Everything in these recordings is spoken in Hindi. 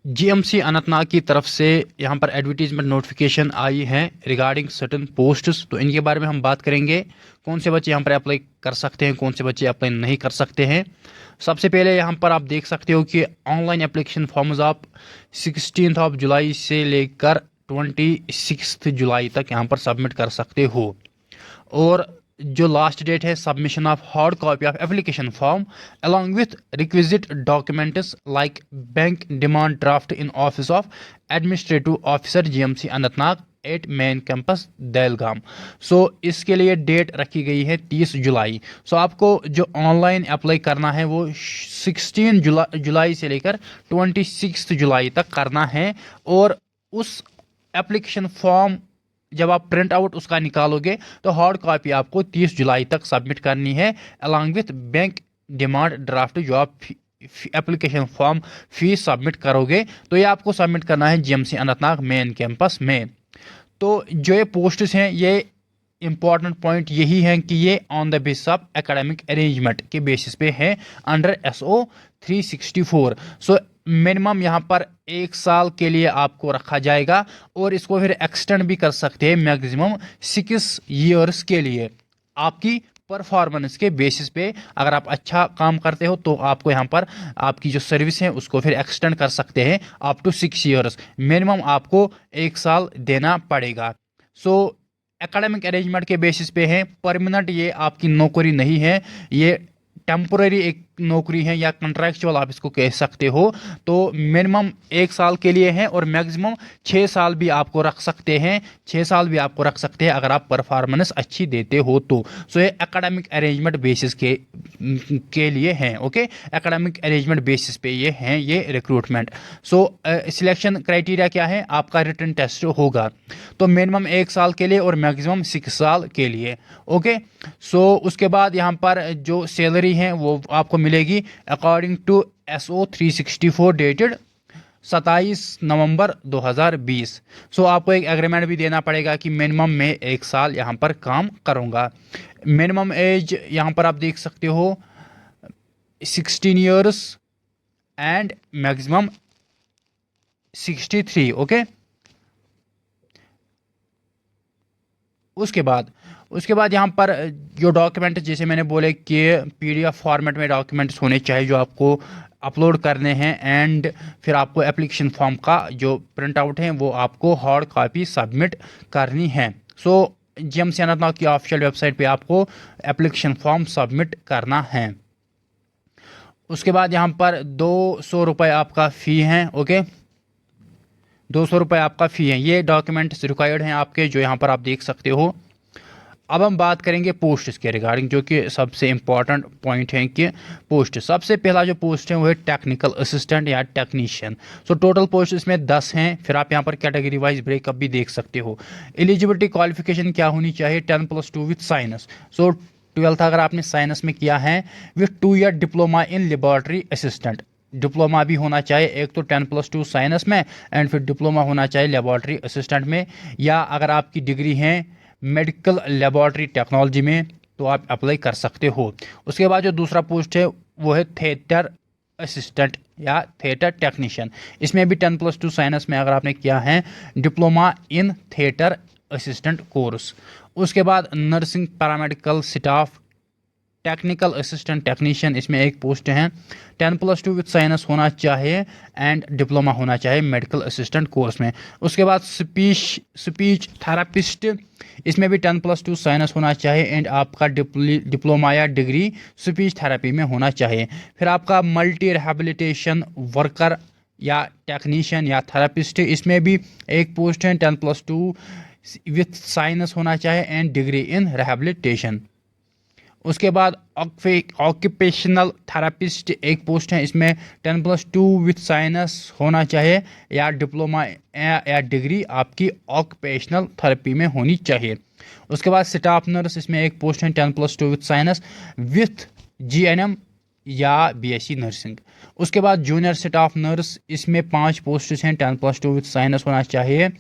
जीएमसी अनंतनाग की तरफ से यहाँ पर एडवर्टीजमेंट नोटिफिकेशन आई है रिगार्डिंग सर्टन पोस्ट्स। तो इनके बारे में हम बात करेंगे, कौन से बच्चे यहाँ पर अप्लाई कर सकते हैं, कौन से बच्चे अप्लाई नहीं कर सकते हैं। सबसे पहले यहाँ पर आप देख सकते हो कि ऑनलाइन एप्लीकेशन फॉर्म्स आप 16 जुलाई से लेकर 26 जुलाई तक यहाँ पर सबमिट कर सकते हो। और जो लास्ट डेट है submission of hard copy of application form along with requisite documents like bank demand draft in office of administrative officer GMC Anantnag at main campus Dahalgam. So इसके लिए डेट रखी गई है 30 जुलाई। सो आपको जो ऑनलाइन अप्लाई करना है वो 16 जुलाई से लेकर 26 जुलाई तक करना है। और उस एप्लीकेशन फॉर्म जब आप प्रिंट आउट उसका निकालोगे तो हार्ड कॉपी आपको 30 जुलाई तक सबमिट करनी है along with bank demand draft. जो आप एप्लीकेशन फॉर्म फीस सबमिट करोगे तो ये आपको सबमिट करना है जीएमसी अनंतनाग मेन कैंपस में। तो जो ये पोस्ट्स हैं ये इंपॉर्टेंट पॉइंट यही है कि ये on the basis of academic arrangement के बेसिस पे है अंडर SO 364। सो मिनिमम यहाँ पर 1 साल के लिए आपको रखा जाएगा और इसको फिर एक्सटेंड भी कर सकते हैं मैक्सिमम 6 ईयर्स के लिए। आपकी परफॉर्मेंस के बेसिस पे अगर आप अच्छा काम करते हो तो आपको यहाँ पर आपकी जो सर्विस है उसको फिर एक्सटेंड कर सकते हैं अप टू 6 ईयर्स। मिनिमम आपको 1 साल देना पड़ेगा। सो एकेडमिक अरेंजमेंट के बेसिस पे है, परमानेंट ये आपकी नौकरी नहीं है, ये टेम्पोररी एक नौकरी है या कॉन्ट्रैक्चुअल आप इसको कह सकते हो। तो मिनिमम 1 साल के लिए है और मैक्सिमम 6 साल भी आपको रख सकते हैं, 6 साल भी आपको रख सकते हैं अगर आप परफॉर्मेंस अच्छी देते हो तो। सो ये एकेडमिक अरेंजमेंट बेसिस के लिए हैं। ओके, एकेडमिक अरेंजमेंट बेसिस पे ये हैं ये रिक्रूटमेंट। सो सिलेक्शन क्राइटेरिया क्या है, आपका रिटन टेस्ट होगा तो मिनिमम 1 साल के लिए और मैक्सिमम 6 साल के लिए। ओके, सो उसके बाद यहाँ पर जो सैलरी है वो आपको मिलेगी अकॉर्डिंग टू SO 364 डेटेड 27 नवंबर 2020। सो आपको एक एग्रीमेंट भी देना पड़ेगा कि मिनिमम मैं 1 साल यहाँ पर काम करूँगा। मिनिमम एज यहाँ पर आप देख सकते हो 16 ईयर्स एंड मैक्सिमम 63। ओके, उसके बाद यहाँ पर जो डॉक्यूमेंट जैसे मैंने बोले कि PDF फॉर्मेट में डॉक्यूमेंट्स होने चाहिए जो आपको अपलोड करने हैं एंड फिर आपको एप्लीकेशन फॉर्म का जो प्रिंट आउट है वो आपको हार्ड कॉपी सबमिट करनी है। सो जीएमसी अनंतनाग की ऑफिशियल वेबसाइट पे आपको एप्लीकेशन फॉर्म सबमिट करना है। उसके बाद यहाँ पर 200 रुपये आपका फ़ी है। ओके, 200 रुपये आपका फ़ी है। ये डॉक्यूमेंट्स रिक्वायर्ड हैं आपके जो यहाँ पर आप देख सकते हो। अब हम बात करेंगे पोस्ट के रिगार्डिंग, जो कि सबसे इम्पॉर्टेंट पॉइंट है कि पोस्ट सबसे पहला जो पोस्ट है वो है टेक्निकल असिस्टेंट या टेक्नीशियन। सो टोटल पोस्ट इसमें 10 हैं। फिर आप यहाँ पर कैटेगरी वाइज ब्रेकअप भी देख सकते हो। एलिजिबिलिटी क्वालिफिकेशन क्या होनी चाहिए, 10+2 विथ साइंस। सो 12th अगर आपने साइंस में किया है with 2 year diploma in laboratory assistant, diploma भी होना चाहिए एक तो 10+2 साइंस में एंड फिर डिप्लोमा होना चाहिए लेबॉर्ट्री असिस्टेंट में। या अगर आपकी डिग्री है मेडिकल लेबॉर्ट्री टेक्नोलॉजी में तो आप अप्लाई कर सकते हो। उसके बाद जो दूसरा पोस्ट है वो है थिएटर असिस्टेंट या थिएटर टेक्नीशियन। इसमें भी 10+2 साइंस में अगर आपने किया है diploma in theatre assistant course. उसके बाद nursing paramedical staff technical assistant technician, इसमें एक पोस्ट है 10+2 विथ साइंस होना चाहिए एंड डिप्लोमा होना चाहिए मेडिकल असिस्टेंट कोर्स में। उसके बाद स्पीच थेरापिस्ट, इसमें भी 10+2 साइंस होना चाहिए एंड आपका डिप्लोमा या डिग्री स्पीच थेरेपी में होना चाहिए। फिर आपका मल्टी रिहेबिलिटेशन वर्कर या टेक्नीशियन या थेरापिस्ट, इसमें भी एक पोस्ट है 10+2 विथ साइंस होना चाहिए एंड डिग्री इन रिहेबिलिटेशन। उसके बाद ऑक्यूपेशनल थेरापिस्ट एक पोस्ट है, इसमें 10+2 विथ साइंस होना चाहिए या डिप्लोमा या डिग्री आपकी ऑक्यूपेशनल थेरेपी में होनी चाहिए। उसके बाद स्टाफ नर्स, इसमें एक पोस्ट है 10+2 विथ साइंस विथ GNM या BSc नर्सिंग। उसके बाद जूनियर स्टाफ नर्स, इसमें 5 पोस्ट हैं 10+2 विथ साइंस होना चाहिए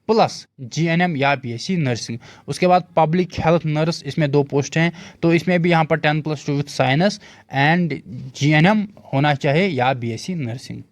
प्लस GNM या BSc नर्सिंग। उसके बाद पब्लिक हेल्थ नर्स, इसमें 2 पोस्ट हैं तो इसमें भी यहाँ पर 10+2 विथ साइंस एंड GNM होना चाहिए या BSc नर्सिंग।